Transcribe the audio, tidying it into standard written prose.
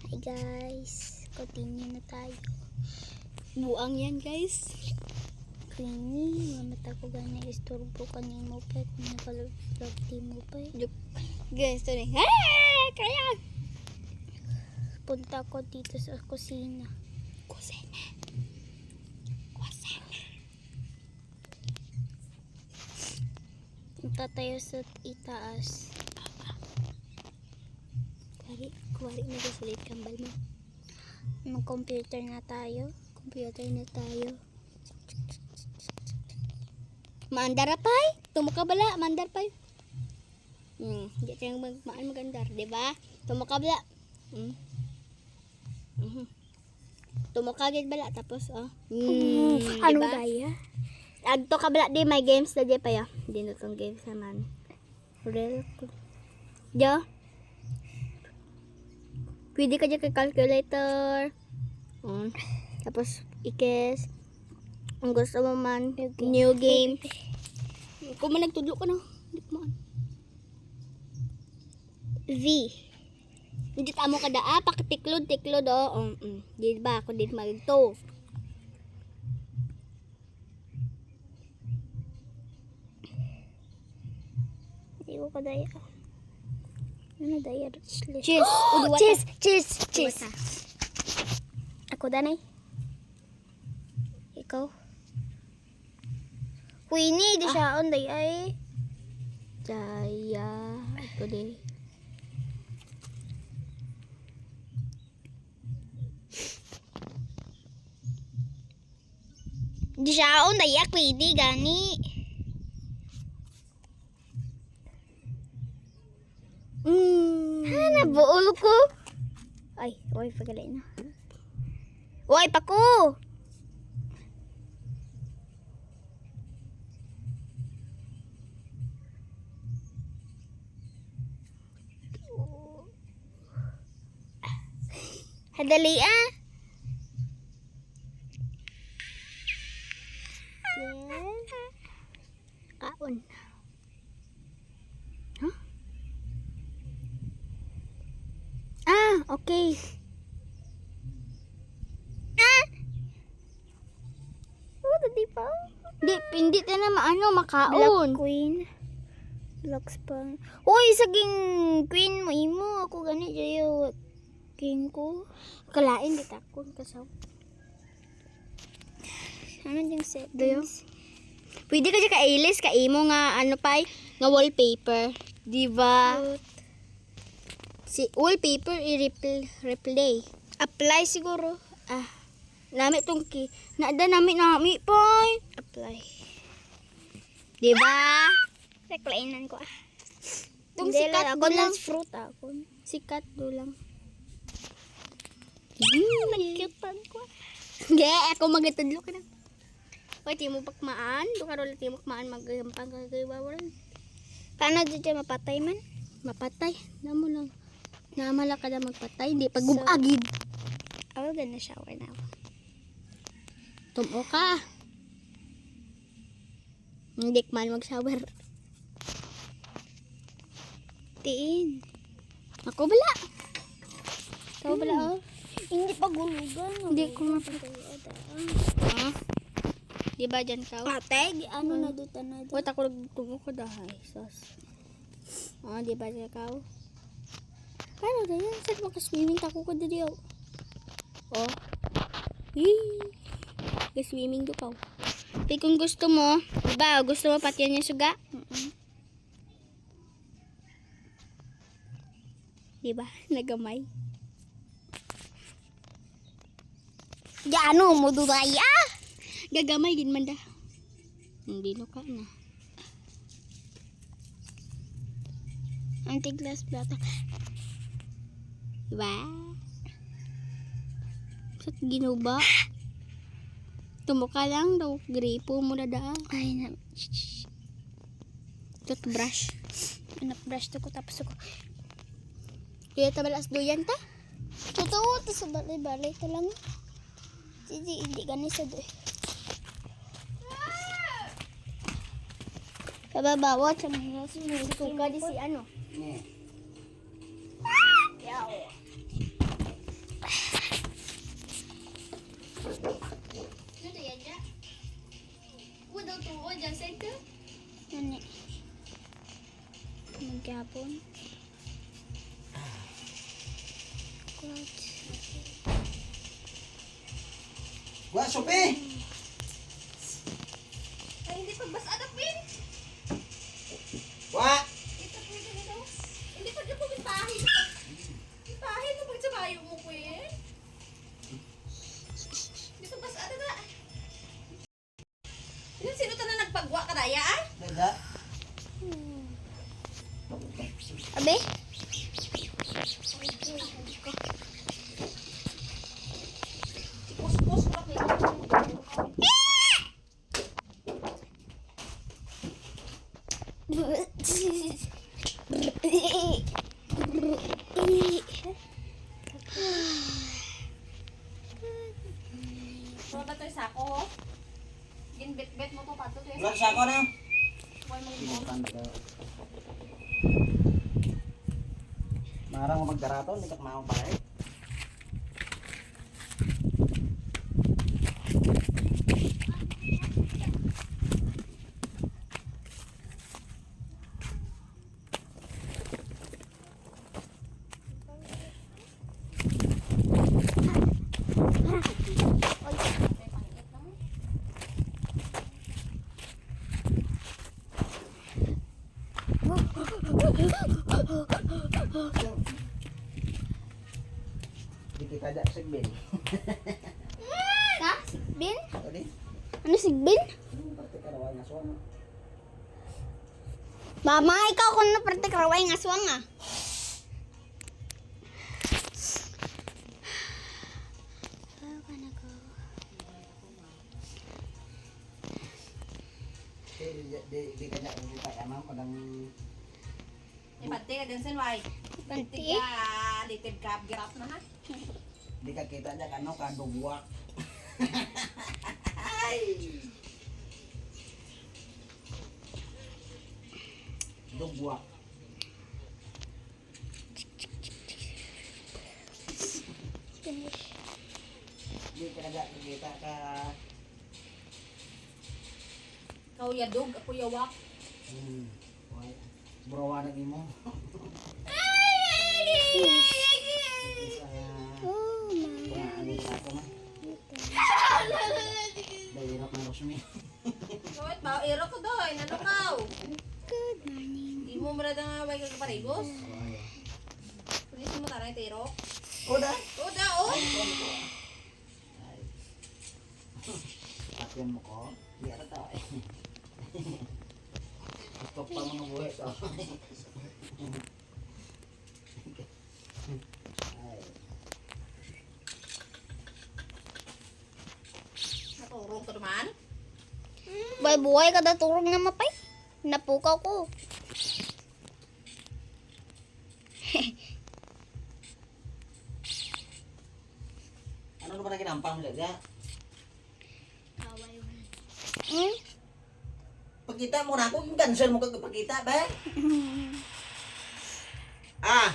Hi guys, continue na tayo. Buang yan guys. Kini, mamata ko gani istorbo kanimo pa kung nakalagti mo pa. Guys, ito rin. Kaya! Punta ko dito sa kusina. Punta tayo sa itaas. Kuwari na sulit kambal mo. Mag-computer na tayo. Maandar pay? Tumukabala, maandar pay. Di tayong magandar, di ba? Tumukabala. Tumukagid bala tapos Ano diba? daya? Agto kabala di may games na di pa ya. Di na tong games naman. Real. Ja. Pwede ka dyan kay calculator. Tapos ikes. Ang gusto mo man, new game. Kung man nagtudlo ka na, hindi ko maan. V. Hindi tamo ka da, pakitiklod, Di ba, ako din magto. Hindi ko ka daya. Ano daya? Cheers! Cheers! Ako danay. Ikaw. Queenie, di siya on day ay. Jaya. Ito din. Di siya on day ay Queenie gani. Nabuol ko. Ay, oy pagalay na. Oy pa ko. Hadali Kaon. Okay. Di pa. Hindi tayo na makaon. Black Queen. Black Span. Uy, saging Queen mo imo. Ako gani jayo. King ko. Kalain di takon kasaw. Ano yung settings? Dayo. Pwede ka dyan ka-ilis, ka-imo nga, nga wallpaper. Diba? Si wallpaper, i-replay. Apply siguro. Nami tong nami poy. Apply. Diba? Reklainan ko Tong sikat ako do lang. fruit ako. Sikat do lang. Nag-cutean ko. Hindi, ako magatudlo ka na. Hoy, timo pakmaan. Dukarol timo pakmaan magampang kagaywawaran. Paano dito mapatay man? Mapatay. Namo lang. Namala ka na magpatay. Hindi pagubagid. I will gonna shower now. Tumo ka. Hindi ka man mag-shower. Tiin. Ako bala. Ikaw bala Hindi pa gulugan. Hindi ko mapatay. Di ba dyan ka? Patay. Ano na dito na dito? Wait ako nagtumo ko dahay. Sos. Di ba dyan ka? Paano ganyan? Saan makaswimming tako ko dito? Swimming do ka. Pero kung gusto mo, diba? Gusto mo pati yan yung suga? Diba? Nagamay. Ano mo dudaya? Gagamay din man da. Hindi no ka na. Anti-glass plata. Diba? Sat ginuba. Tumuka lang daw. Gripo mo na da. Ay na. Toothbrush. Anak-brush ko tapos ako. Kaya tabalas doyan ta? Totoo. Tapos balay-balay ka lang. Hindi ganun sa doy. Kababawat sa mga Suka di si ano. sabon. Wa, Sophie! Ay, hindi pa bas anak, Bin. Wa! Ito po yung ano. Hindi pa dyan po bitahin. Bitahin mo pag sabayo mo po eh. Hindi pa bas anak na. Yung sino ta na nagpagwa ka daya ah? Daga. Abe? Pus-pus pa kayo. So ba to'y sako ho? Ginbit-bit mo to pato to. Ulan sa ako na. Huwag mo ito. Marang mo magdaraton, hindi ka kumaong pa eh. Di kita ajak segbin. Ha? Bin? Tadi, Ano sigbin? berarti ka rawan nga suwan. Mama, ikaw kung napertek raway nga aswang ah. Di ka ajak di ka amam padang Ipati ka din sinway. Panti? Litid ka, girap na ha. di ka kita ajak ano ka dugwak. Dugwak. Di ka ajak kita ka Kau yadog, ako yawak. Why? Burawa na imo. Oh, Ya, ano sa ako na. Dahirap na Rosmi. Kawit ba? Iro ko doy, nanukaw. good morning. Di mo muna nga way ka kaparigos. Pulis mo taray tiro. Udah. O da, o. Atin mo ko. Di ata tao eh. Gusto pa mga buhay to. Ay. Naturong ko naman. Buhay ka turong na mapay. Napukaw ko. Ano ba na ginampang mo dyan? Hmm? Pagkita mo na ako, yung cancel mo kagpagkita ba? Ah,